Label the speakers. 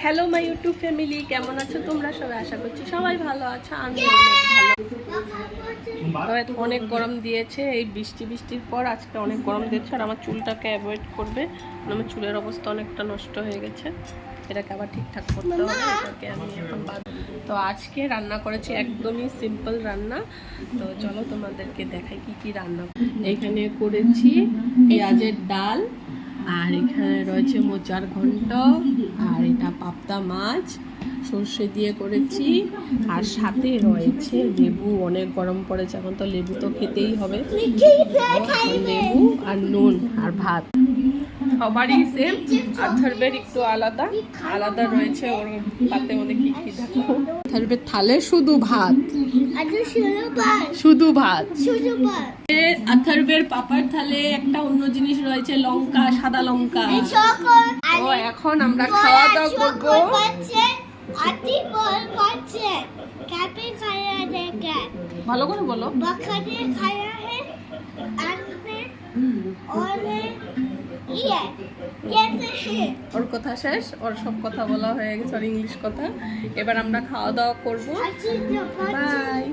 Speaker 1: Hello my YouTube family, কেমন আছো তোমরা সবাই? আশা করছি সবাই ভালো আছো। আমি অনেক ভালো। অনেক গরম দিয়েছে এই বৃষ্টির পর আজকে অনেক গরম দিয়েছে। আর আমার চুলটাকে অ্যাভয়েড করবে, আমার চুলের অবস্থা অনেকটা নষ্ট হয়ে গেছে। এটাকে আবার ঠিকঠাক করতে হবে। এটাকে আমি এখন তো আজকে রান্না করেছি একদমই সিম্পল রান্না। তো চলো তোমাদেরকে দেখাই কি কি রান্না। এখানে করেছি পেঁয়াজের ডাল, আর এখানে রয়েছে মোচার ঘন্ট, আর এটা পাবদা মাছ সর্ষে দিয়ে করেছি, আর সাথে রয়েছে লেবু। অনেক গরম পড়েছে এখন, তো লেবু তো খেতেই হবে। লেবু আর নুন আর ভাত সবারই সেম, আর থার্বের একটু আলাদা আলাদা রয়েছে। ওর পাতে অনেক কি কি দেখো। থার্বের থালে শুধু ভাত, শুধু ভাত। আথারবের পাপার থালে একটা অন্য জিনিস রয়েছে, লঙ্কা, সাদা লঙ্কা। তো এখন আমরা খাওয়া দাওয়া করবো। ভালো করে বলো। ওর কথা শেষ, ওর সব কথা বলা হয়ে গেছে, ওর ইংলিশ কথা। এবার আমরা খাওয়া দাওয়া করবো। বাই।